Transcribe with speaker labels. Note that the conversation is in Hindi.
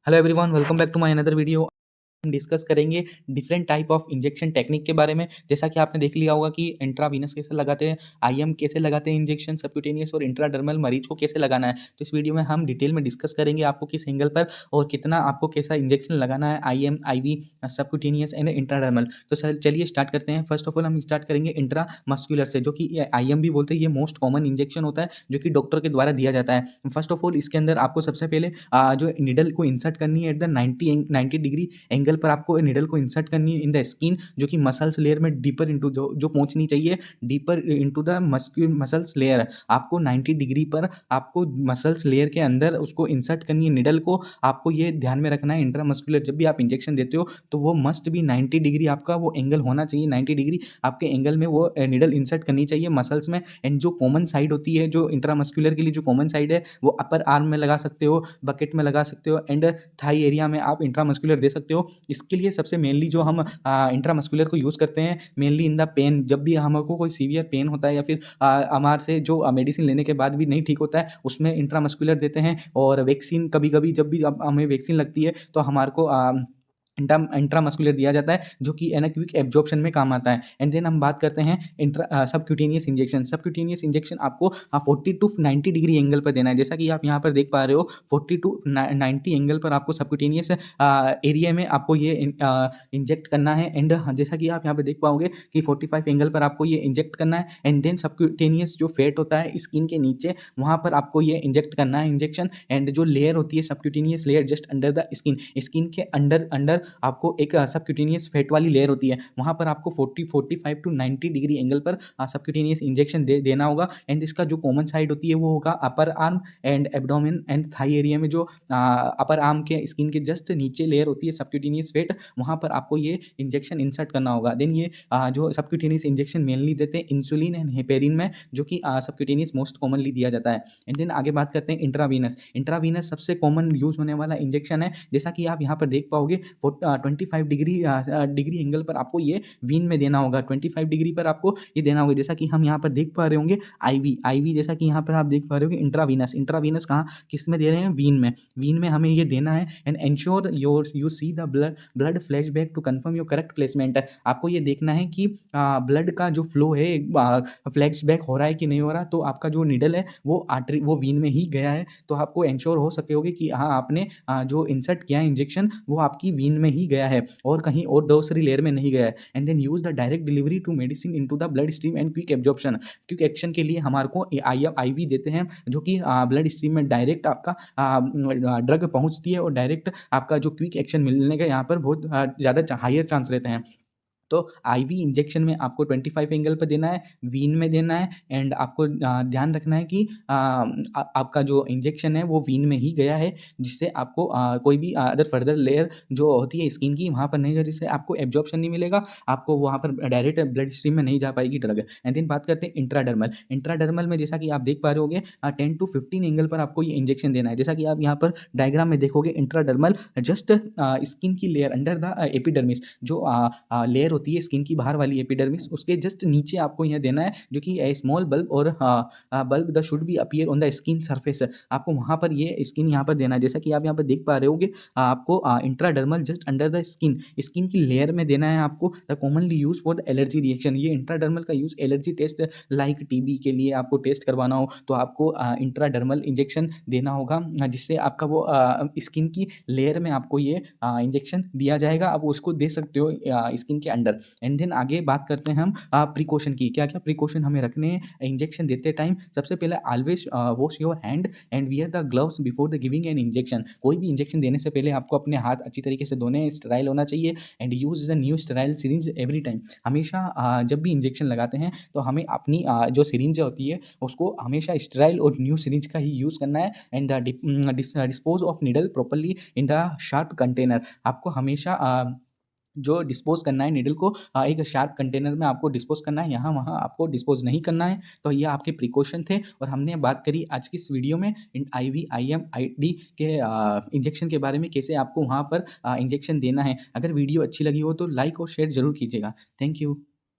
Speaker 1: Hello everyone, welcome back to my another video. हम डिस्कस करेंगे different type of injection technique के बारे में। जैसा कि आपने देख लिया होगा कि इंट्रावीनस कैसे लगाते हैं, आईएम कैसे लगाते हैं इंजेक्शन, सबक्यूटेनियस और इंट्राडर्मल मरीज को कैसे लगाना है। तो इस वीडियो में हम डिटेल में डिस्कस करेंगे आपको किस एंगल पर और कितना आपको कैसा इंजेक्शन लगाना है, IM, IV, subcutaneous and intradermal. तो चलिए स्टार्ट करते हैं। फर्स्ट ऑफ ऑल हम स्टार्ट करेंगे इंट्रा मस्कुलर से, जो कि आईएम भी बोलते हैं। ये मोस्ट कॉमन इंजेक्शन होता है जो कि डॉक्टर के द्वारा दिया जाता है। फर्स्ट ऑफ ऑल इसके अंदर आपको सबसे पहले जो निडल को इंसर्ट करनी है एट द 90 डिग्री एंगल पर आपको निडल को इंसर्ट करनी है इन द स्किन, जो कि मसल्स लेयर में डीपर इनटू जो पहुंचनी चाहिए, deeper into the muscles layer. आपको 90 डिग्री पर आपको मसल्स लेयर के अंदर उसको इंसर्ट करनी है निडल को। आपको ये ध्यान में रखना है इंट्रामस्कुलर जब भी आप इंजेक्शन देते हो तो वो मस्ट भी 90 डिग्री आपका वो एंगल होना चाहिए। 90 डिग्री आपके एंगल में वो निडल इंसर्ट करनी चाहिए मसल्स में। एंड जो कॉमन साइड होती है जो इंट्रामस्कुलर के लिए जो कॉमन साइड है वो अपर आर्म में लगा सकते हो, बकेट में लगा सकते हो एंड थाई एरिया में आप इंट्रामस्कुलर दे सकते हो। इसके लिए सबसे मेनली जो हम इंट्रामस्कुलर को यूज़ करते हैं मेनली इन द पेन, जब भी हमको कोई सीवियर पेन होता है या फिर हमारे से जो मेडिसिन लेने के बाद भी नहीं ठीक होता है उसमें इंट्रामस्कुलर देते हैं। और वैक्सीन कभी कभी जब भी हमें वैक्सीन लगती है तो हमारे को इंट्रामस्कुलर दिया जाता है, जो कि क्विक एब्जॉर्प्शन में काम आता है। एंड देन हम बात करते हैं सबक्यूटेनियस इंजेक्शन। सबक्यूटेनियस इंजेक्शन आपको 40 टू 90 डिग्री एंगल पर देना है। जैसा कि आप यहाँ पर देख पा रहे हो 40 टू 90 एंगल पर आपको सबक्यूटेनियस एरिया में आपको ये इंजेक्ट करना है। एंड जैसा कि आप यहाँ पे देख पाओगे कि 45 एंगल पर आपको ये इंजेक्ट करना है। एंड देन सबक्यूटेनियस जो फैट होता है स्किन के नीचे वहाँ पर आपको ये इंजेक्ट करना है इंजेक्शन। एंड जो लेयर होती है subcutaneous layer just under the skin, skin के अंडर अंडर आपको एक सबक्यूटेनियस फैट वाली लेयर होती है, वहाँ पर आपको 45 टू 90 डिग्री एंगल पर सबक्यूटेनियस इंजेक्शन देना होगा। एंड इसका जो कॉमन साइड होती है वो होगा upper arm and abdomen and thigh area में। जो अपर आर्म के स्किन के जस्ट नीचे लेयर होती है सबक्यूटेनियस फैट, वहाँ पर आपको ये इंजेक्शन इंसर्ट करना होगा। देन ये जो सबक्यूटेनियस इंजेक्शन मेनली देते हैं इंसुलिन एंड हेपेरिन में, जो कि सबक्यूटेनियस मोस्ट कॉमनली दिया जाता है। एंड देन आगे बात करते हैं इंट्रावीनस। इंट्रावीनस सबसे कॉमन यूज होने वाला इंजेक्शन है। जैसा कि आप यहाँ पर देख पाओगे 25 डिग्री एंगल पर आपको ये वीन में देना होगा। 25 डिग्री पर आपको ये देना होगा। जैसा कि हम यहाँ पर देख पा रहे होंगे आईवी, आईवी जैसा कि यहाँ पर आप देख पा रहे होंगे इंट्रावीनस, इंट्रावीनस कहाँ किस में दे रहे हैं, वीन में, वीन में हमें ये देना है। And ensure you see the blood flashback to confirm your correct placement. आपको ये देखना है कि ब्लड का जो फ्लो है फ्लैशबैक हो रहा है कि नहीं हो रहा। तो आपका जो निडल है वो आर्टरी वो वीन में ही गया है, तो आपको एंश्योर हो सके कि हाँ आपने जो इंसर्ट किया है इंजेक्शन वो आपकी वीन में ही गया है और कहीं और दूसरी लेयर में नहीं गया है। And then use the direct delivery to medicine into the blood stream and quick absorption. Quick action के लिए हमारे को आईवी देते हैं, जो कि ब्लड स्ट्रीम में डायरेक्ट आपका ड्रग पहुंचती है और डायरेक्ट आपका जो क्विक एक्शन मिलने का यहाँ पर बहुत ज़्यादा हायर चांस रहते हैं। तो आईवी इंजेक्शन में आपको 25 एंगल पर देना है, वीन में देना है। एंड आपको ध्यान रखना है कि आपका जो इंजेक्शन है वो वीन में ही गया है, जिससे आपको कोई भी अदर फर्दर लेयर जो होती है स्किन की वहाँ पर नहीं गया, जिससे आपको एब्जॉर्प्शन नहीं मिलेगा, आपको वहाँ पर डायरेक्ट ब्लड स्ट्रीम में नहीं जा पाएगी ड्रग। एंड देन बात करते हैं इंट्राडर्मल। इंट्राडर्मल में जैसा कि आप देख पा रहे होगे 10 टू 15 एंगल पर आपको ये इंजेक्शन देना है। जैसा कि आप यहाँ पर डायग्राम में देखोगे इंट्राडर्मल जस्ट स्किन की लेयर अंडर द एपिडर्मिस, जो लेयर होती है स्किन की बाहर वाली एपिडर्मिस, उसके जस्ट नीचे आपको यह देना है, जो कि ए स्मॉल बल्ब और bulb the should be appear on the skin surface. आपको वहाँ पर ये स्किन यहाँ पर देना है। जैसा कि आप यहाँ पर देख पा रहे होगे आपको intradermal just under the skin, skin की लेयर में देना है आपको। The commonly use for the allergy reaction, ये इंट्राडर्मल का use allergy taste like TB के लिए आपको टेस्ट करवाना हो तो आपको इंट्राडर्मल इंजेक्शन देना होगा, जिससे आपका वो स्किन की लेयर में आपको ये इंजेक्शन दिया जाएगा। आप उसको दे सकते हो स्किन के अंडर। एंड देन आगे बात करते हैं हम प्रिकॉशन की। क्या क्या प्रिकॉशन हमें रखने हैं इंजेक्शन देते टाइम। सबसे पहले always wash your hand and wear the gloves before the giving an injection. कोई भी इंजेक्शन देने से पहले आपको अपने हाथ अच्छी तरीके से धोने, स्टेराइल होना चाहिए। And use the new sterile syringe every time. हमेशा जब भी इंजेक्शन लगाते हैं तो हमें अपनी जो सिरिंज होती है उसको हमेशा स्टेराइल और न्यू सिरिंज का ही यूज़ करना है। And the dispose of needle properly in the sharp container. आपको हमेशा जो डिस्पोज करना है निडल को एक शार्प कंटेनर में आपको डिस्पोज करना है, यहाँ वहाँ आपको डिस्पोज नहीं करना है। तो ये आपके प्रिकॉशन थे और हमने बात करी आज की इस वीडियो में आईवी, आईएम, आईडी के इंजेक्शन के बारे में, कैसे आपको वहाँ पर इंजेक्शन देना है। अगर वीडियो अच्छी लगी हो तो लाइक और शेयर जरूर कीजिएगा। Thank you.